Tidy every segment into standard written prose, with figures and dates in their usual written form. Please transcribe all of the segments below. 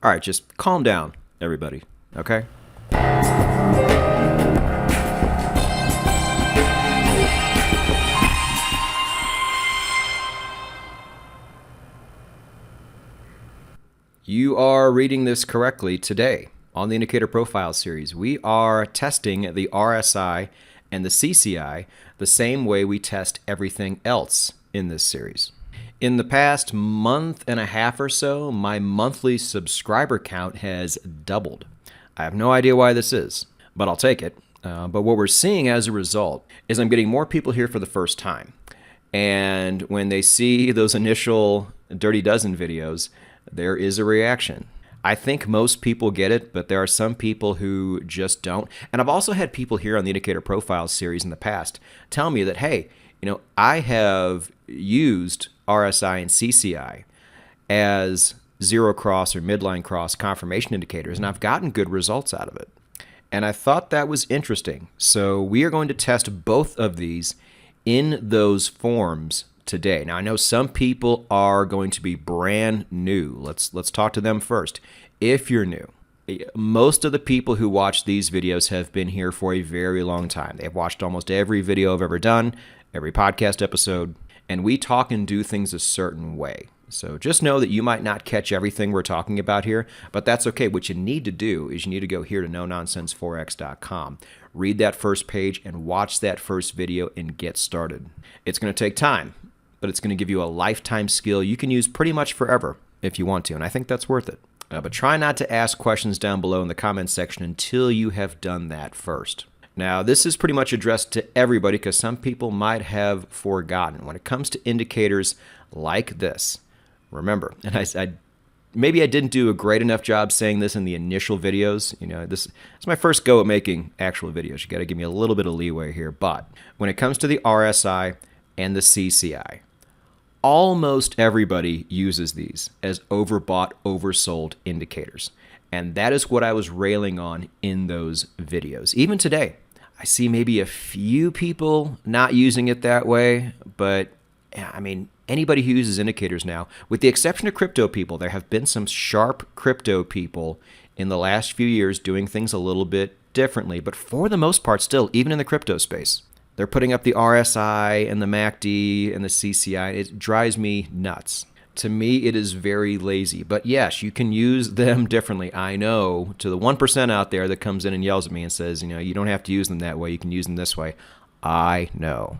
All right, just calm down, everybody, okay? You are reading this correctly today. On the Indicator Profile series, we are testing the RSI and the CCI the same way we test everything else in this series. In the past month and a half or so, my monthly subscriber count has doubled. I have no idea why this is, but I'll take it. But what we're seeing as a result is I'm getting more people here for the first time. And when they see those initial Dirty Dozen videos, there is a reaction. I think most people get it, but there are some people who just don't. And I've also had people here on the Indicator Profile series in the past tell me that, hey, I have used RSI and CCI as zero cross or midline cross confirmation indicators, and I've gotten good results out of it. And I thought that was interesting. So we are going to test both of these in those forms today. Now, I know some people are going to be brand new. Let's talk to them first. If you're new, most of the people who watch these videos have been here for a very long time. They've watched almost every video I've ever done, every podcast episode, and we talk and do things a certain way. So just know that you might not catch everything we're talking about here, but that's okay. What you need to do is you need to go here to nononsenseforex.com, read that first page, and watch that first video and get started. It's going to take time, but it's going to give you a lifetime skill you can use pretty much forever if you want to, and I think that's worth it. But try not to ask questions down below in the comments section until you have done that first. Now, this is pretty much addressed to everybody because some people might have forgotten. When it comes to indicators like this, remember, and maybe I didn't do a great enough job saying this in the initial videos. This is my first go at making actual videos. You got to give me a little bit of leeway here. But when it comes to the RSI and the CCI, almost everybody uses these as overbought, oversold indicators. And that is what I was railing on in those videos. Even today, I see maybe a few people not using it that way, but I mean, anybody who uses indicators now, with the exception of crypto people, there have been some sharp crypto people in the last few years doing things a little bit differently, but for the most part still, even in the crypto space, they're putting up the RSI and the MACD and the CCI. It drives me nuts. To me, it is very lazy. But yes, you can use them differently. I know, to the 1% out there that comes in and yells at me and says, you don't have to use them that way. You can use them this way. I know.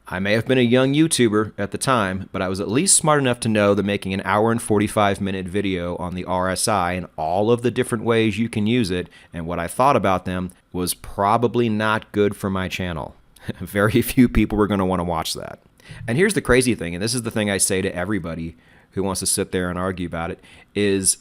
I may have been a young YouTuber at the time, but I was at least smart enough to know that making an hour and 45-minute video on the RSI and all of the different ways you can use it and what I thought about them was probably not good for my channel. Very few people were going to want to watch that. And here's the crazy thing, and this is the thing I say to everybody who wants to sit there and argue about it, is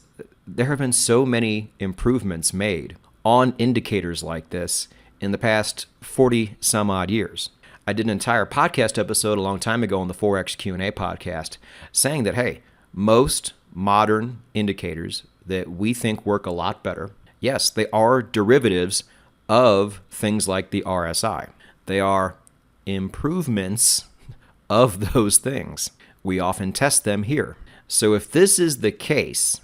there have been so many improvements made on indicators like this in the past 40 some odd years. I did an entire podcast episode a long time ago on the Forex Q&A podcast saying that, hey, most modern indicators that we think work a lot better, yes, they are derivatives of things like the RSI. They are improvements of those things. We often test them here. So if this is the case,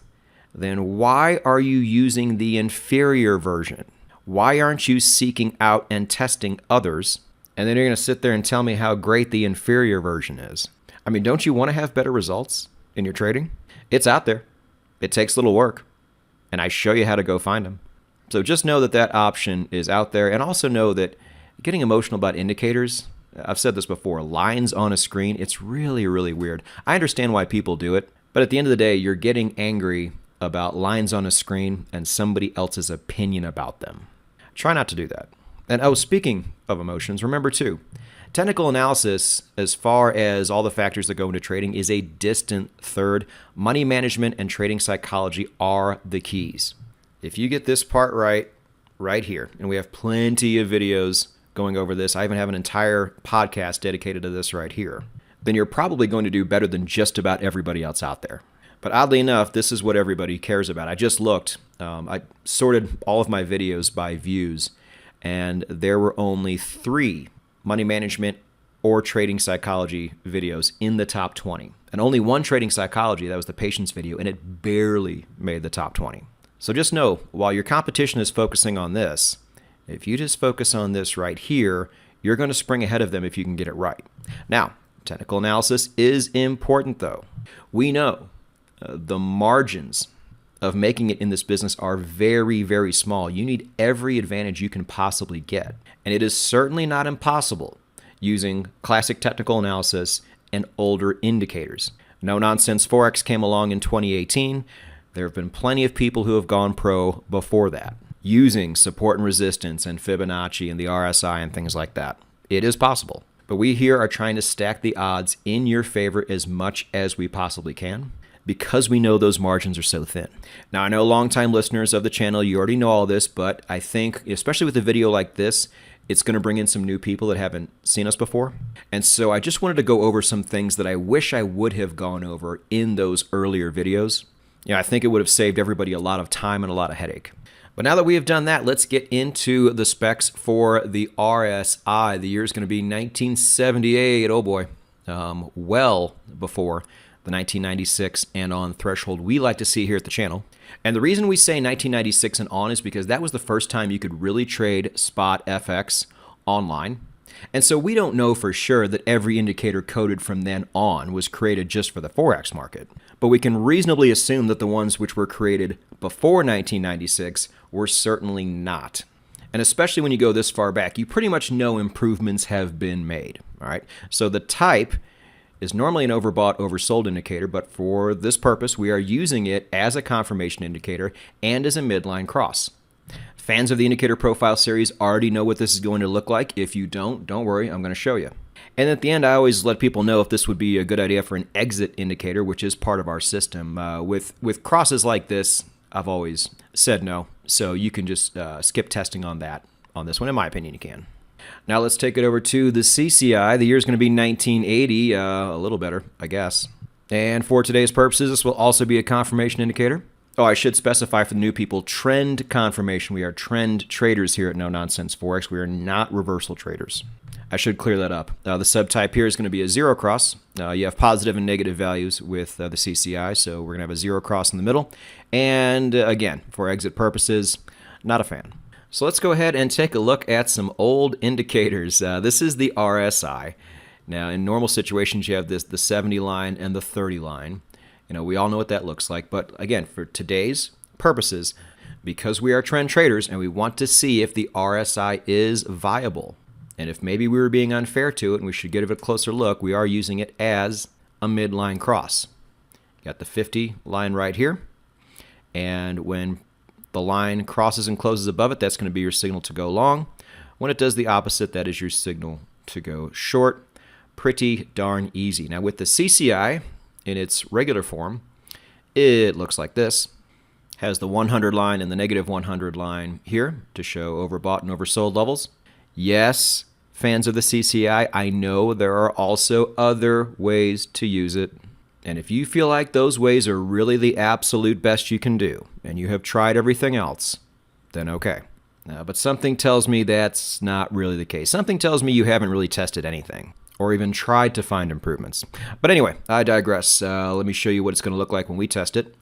then why are you using the inferior version? Why aren't you seeking out and testing others? And then you're going to sit there and tell me how great the inferior version is. I mean, don't you want to have better results in your trading? It's out there. It takes little work. And I show you how to go find them. So just know that that option is out there. And also know that getting emotional about indicators, I've said this before, lines on a screen, it's really, really weird. I understand why people do it, but at the end of the day, you're getting angry about lines on a screen and somebody else's opinion about them. Try not to do that. And speaking of emotions, remember too, technical analysis, as far as all the factors that go into trading, is a distant third. Money management and trading psychology are the keys. If you get this part right here, and we have plenty of videos going over this. I even have an entire podcast dedicated to this right here. Then you're probably going to do better than just about everybody else out there. But oddly enough, this is what everybody cares about. I just looked. I sorted all of my videos by views, and there were only 3 money management or trading psychology videos in the top 20. And only one trading psychology, that was the patience video, and it barely made the top 20. So just know, while your competition is focusing on this, if you just focus on this right here, you're going to spring ahead of them if you can get it right. Now, technical analysis is important though. We know the margins of making it in this business are very, very small. You need every advantage you can possibly get. And it is certainly not impossible using classic technical analysis and older indicators. No Nonsense Forex came along in 2018. There have been plenty of people who have gone pro before that, using support and resistance and Fibonacci and the RSI and things like that. It is possible. But we here are trying to stack the odds in your favor as much as we possibly can, because we know those margins are so thin. Now, I know longtime listeners of the channel, you already know all this, but I think, especially with a video like this, it's going to bring in some new people that haven't seen us before. And so I just wanted to go over some things that I wish I would have gone over in those earlier videos. I think it would have saved everybody a lot of time and a lot of headache. But now that we have done that, let's get into the specs for the RSI. The year is going to be 1978. Oh boy. Well before the 1996 and on threshold we like to see here at the channel. And the reason we say 1996 and on is because that was the first time you could really trade spot FX online. And so we don't know for sure that every indicator coded from then on was created just for the Forex market. But we can reasonably assume that the ones which were created before 1996 were certainly not. And especially when you go this far back, you pretty much know improvements have been made. All right. So the type is normally an overbought, oversold indicator, but for this purpose, we are using it as a confirmation indicator and as a midline cross. Fans of the indicator profile series already know what this is going to look like. If you don't worry, I'm going to show you. And at the end, I always let people know if this would be a good idea for an exit indicator, which is part of our system. With crosses like this, I've always said no, so you can just skip testing on that. On this one, in my opinion, you can. Now let's take it over to the CCI. The year is going to be 1980, a little better, I guess. And for today's purposes, this will also be a confirmation indicator. Oh, I should specify for the new people, trend confirmation. We are trend traders here at No Nonsense Forex. We are not reversal traders. I should clear that up. The subtype here is going to be a zero cross. You have positive and negative values with the CCI, so we're going to have a zero cross in the middle. And again, for exit purposes, not a fan. So let's go ahead and take a look at some old indicators. This is the RSI. Now, in normal situations, you have the 70 line and the 30 line. We all know what that looks like. But again, for today's purposes, because we are trend traders and we want to see if the RSI is viable, and if maybe we were being unfair to it and we should give it a closer look, we are using it as a midline cross. Got the 50 line right here. And when the line crosses and closes above it, that's going to be your signal to go long. When it does the opposite, that is your signal to go short. Pretty darn easy. Now with the CCI in its regular form, it looks like this. Has the 100 line and the negative 100 line here to show overbought and oversold levels. Yes, fans of the CCI, I know there are also other ways to use it. And if you feel like those ways are really the absolute best you can do, and you have tried everything else, then okay. But something tells me that's not really the case. Something tells me you haven't really tested anything, or even tried to find improvements. But anyway, I digress. Let me show you what it's going to look like when we test it.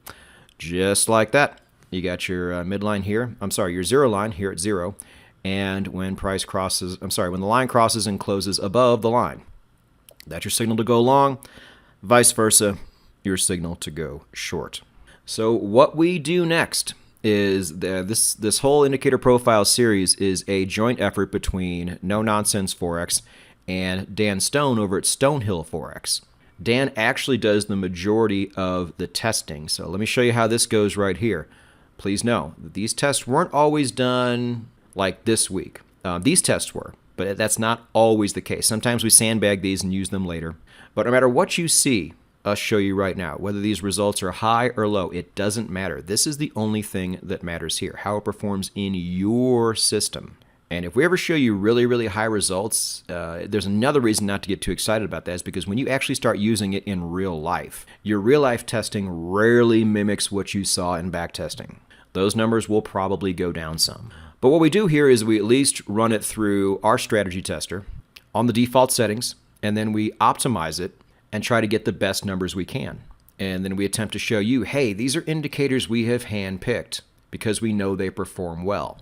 Just like that. You got your midline here. Your zero line here at zero. And when when the line crosses and closes above the line, that's your signal to go long. Vice versa, your signal to go short. So what we do next is this whole indicator profile series is a joint effort between No Nonsense Forex and Dan Stone over at Stonehill Forex. Dan actually does the majority of the testing. So let me show you how this goes right here. Please know that these tests weren't always done like this week. These tests were, but that's not always the case. Sometimes we sandbag these and use them later. But no matter what you see us show you right now, whether these results are high or low, it doesn't matter. This is the only thing that matters here, how it performs in your system. And if we ever show you really, really high results, there's another reason not to get too excited about that, is because when you actually start using it in real life, your real life testing rarely mimics what you saw in back testing. Those numbers will probably go down some. But what we do here is we at least run it through our strategy tester on the default settings, and then we optimize it and try to get the best numbers we can. And then we attempt to show you, hey, these are indicators we have handpicked because we know they perform well.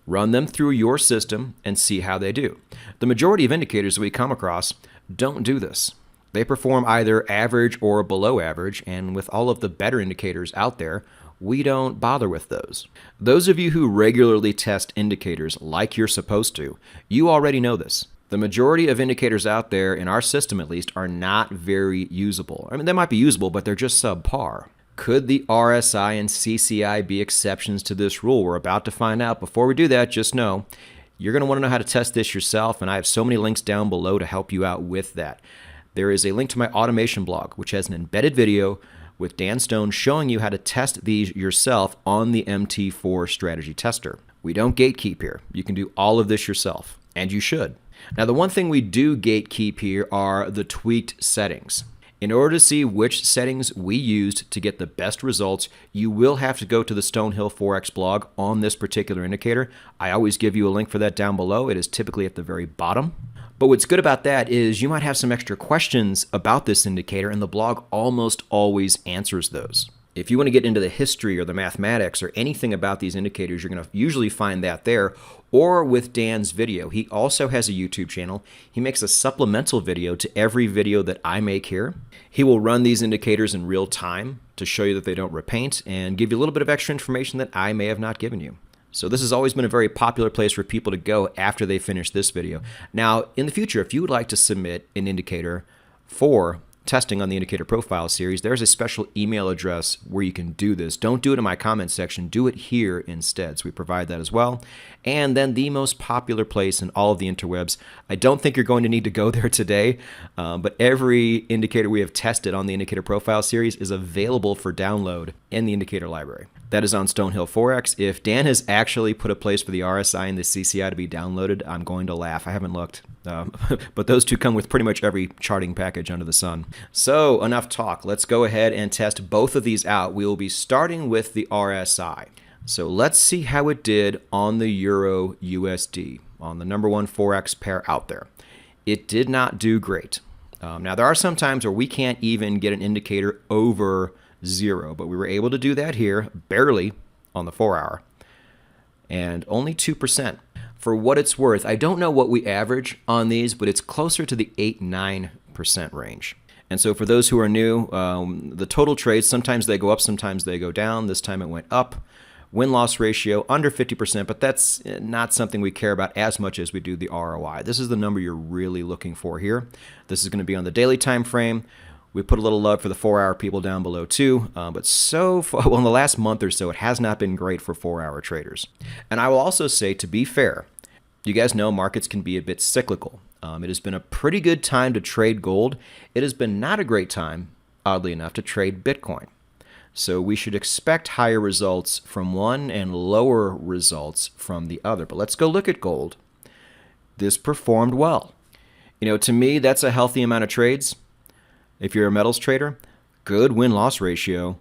Run them through your system and see how they do. The majority of indicators that we come across don't do this. They perform either average or below average, and with all of the better indicators out there, we don't bother with those. Those of you who regularly test indicators like you're supposed to, you already know this. The majority of indicators out there, in our system at least, are not very usable. I mean, they might be usable, but they're just subpar. Could the RSI and CCI be exceptions to this rule? We're about to find out. Before we do that, just know you're going to want to know how to test this yourself, and I have so many links down below to help you out with that. There is a link to my automation blog, which has an embedded video with Dan Stone showing you how to test these yourself on the MT4 strategy tester. We don't gatekeep here. You can do all of this yourself, and you should. Now, the one thing we do gatekeep here are the tweaked settings. In order to see which settings we used to get the best results, you will have to go to the Stonehill Forex blog on this particular indicator. I always give you a link for that down below. It is typically at the very bottom. But what's good about that is you might have some extra questions about this indicator, and the blog almost always answers those. If you want to get into the history or the mathematics or anything about these indicators, you're going to usually find that there, or with Dan's video. He also has a YouTube channel. He makes a supplemental video to every video that I make here. He will run these indicators in real time to show you that they don't repaint and give you a little bit of extra information that I may have not given you. So this has always been a very popular place for people to go after they finish this video. Now, in the future, if you would like to submit an indicator for testing on the indicator profile series, there's a special email address where you can do this. Don't do it in my comments section. Do it here instead. So we provide that as well. And then the most popular place in all of the interwebs, I don't think you're going to need to go there today, but every indicator we have tested on the indicator profile series is available for download in the indicator library. That is on Stonehill Forex. If Dan has actually put a place for the RSI and the CCI to be downloaded, I'm going to laugh. I haven't looked. But those two come with pretty much every charting package under the sun. So enough talk. Let's go ahead and test both of these out. We will be starting with the RSI. So let's see how it did on the EURUSD, on the #1 Forex pair out there. It did not do great. Now, there are some times where we can't even get an indicator over 0, but we were able to do that here, barely on the 4-hour, and only 2%. For what it's worth, I don't know what we average on these, but it's closer to the 8-9% range. And so for those who are new, the total trades, sometimes they go up, sometimes they go down. This time it went up. Win-loss ratio under 50%, but that's not something we care about as much as we do the ROI. This is the number you're really looking for here. This is going to be on the daily time frame. We put a little love for the 4-hour people down below too, but so far, well, in the last month or so, it has not been great for 4-hour traders. And I will also say, to be fair, you guys know markets can be a bit cyclical. It has been a pretty good time to trade gold. It has been not a great time, oddly enough, to trade Bitcoin. So we should expect higher results from one and lower results from the other. But let's go look at gold. This performed well. You know, to me, that's a healthy amount of trades. If you're a metals trader, good win-loss ratio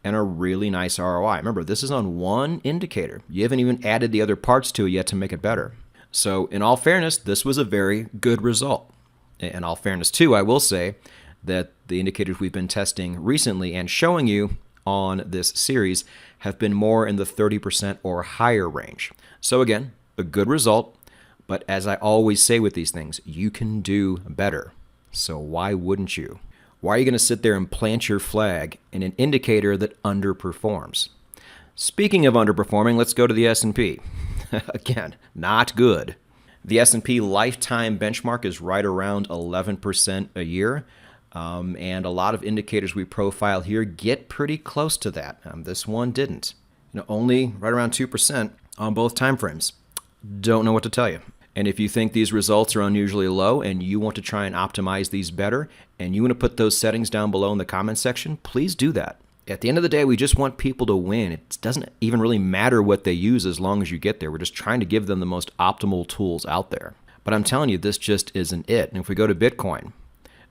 and a really nice ROI. Remember, this is on one indicator. You haven't even added the other parts to it yet to make it better. So in all fairness, this was a very good result. In all fairness, too, I will say that the indicators we've been testing recently and showing you on this series have been more in the 30% or higher range. So again, a good result, but as I always say with these things, you can do better. So why wouldn't you? Why are you going to sit there and plant your flag in an indicator that underperforms? Speaking of underperforming, let's go to the S&P. Again, not good. The S&P lifetime benchmark is right around 11% a year. And a lot of indicators we profile here get pretty close to that. This one didn't. Only right around 2% on both time frames. Don't know what to tell you. And if you think these results are unusually low and you want to try and optimize these better and you want to put those settings down below in the comment section, please do that. At the end of the day, we just want people to win. It doesn't even really matter what they use as long as you get there. We're just trying to give them the most optimal tools out there. But I'm telling you, this just isn't it. And if we go to Bitcoin,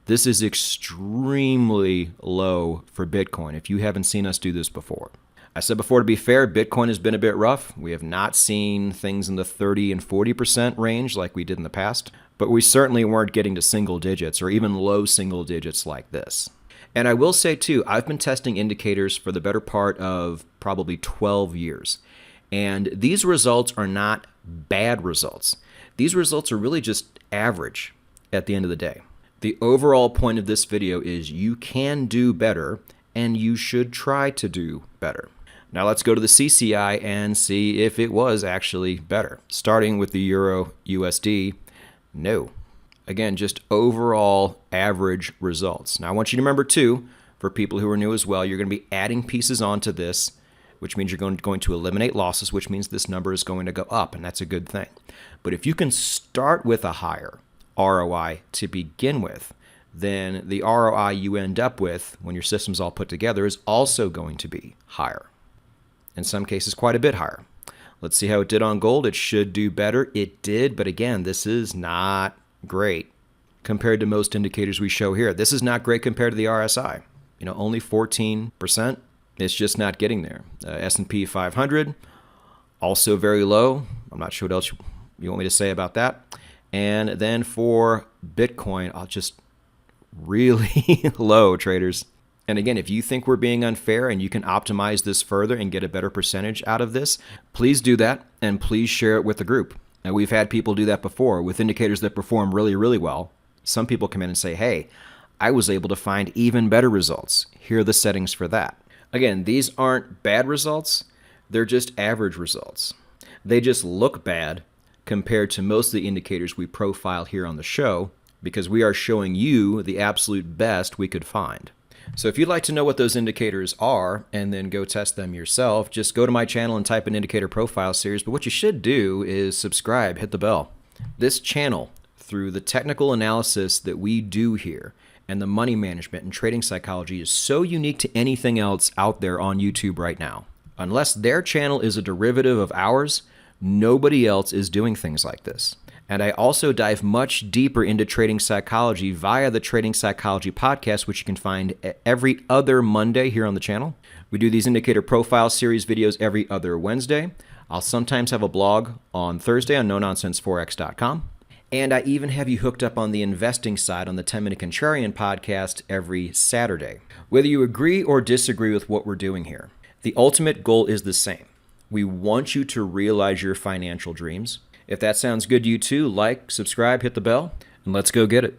this is extremely low for Bitcoin if you haven't seen us do this before. I said before, to be fair, Bitcoin has been a bit rough. We have not seen things in the 30 and 40% range like we did in the past, but we certainly weren't getting to single digits or even low single digits like this. And I will say too, I've been testing indicators for the better part of probably 12 years. And these results are not bad results. These results are really just average at the end of the day. The overall point of this video is you can do better and you should try to do better. Now let's go to the CCI and see if it was actually better. Starting with the Euro USD, no. Again, just overall average results. Now I want you to remember too, for people who are new as well, you're going to be adding pieces onto this, which means you're going to eliminate losses, which means this number is going to go up, and that's a good thing. But if you can start with a higher ROI to begin with, then the ROI you end up with when your system's all put together is also going to be higher. In some cases, quite a bit higher. Let's see how it did on gold. It should do better. It did, but again, this is not great compared to most indicators we show here. This is not great compared to the RSI. Only 14%. It's just not getting there. S&P 500, also very low. I'm not sure what else you want me to say about that. And then for Bitcoin, I'll just really low, traders. And again, if you think we're being unfair and you can optimize this further and get a better percentage out of this, please do that and please share it with the group. Now, we've had people do that before with indicators that perform really, really well. Some people come in and say, hey, I was able to find even better results. Here are the settings for that. Again, these aren't bad results. They're just average results. They just look bad compared to most of the indicators we profile here on the show because we are showing you the absolute best we could find. So if you'd like to know what those indicators are and then go test them yourself, just go to my channel and type in indicator profile series. But what you should do is subscribe, hit the bell. This channel, through the technical analysis that we do here and the money management and trading psychology, is so unique to anything else out there on YouTube right now. Unless their channel is a derivative of ours, nobody else is doing things like this. And I also dive much deeper into trading psychology via the Trading Psychology podcast, which you can find every other Monday here on the channel. We do these indicator profile series videos every other Wednesday. I'll sometimes have a blog on Thursday on nononsenseforex.com. And I even have you hooked up on the investing side on the 10-Minute Contrarian podcast every Saturday. Whether you agree or disagree with what we're doing here, the ultimate goal is the same. We want you to realize your financial dreams. If that sounds good to you too, like, subscribe, hit the bell, and let's go get it.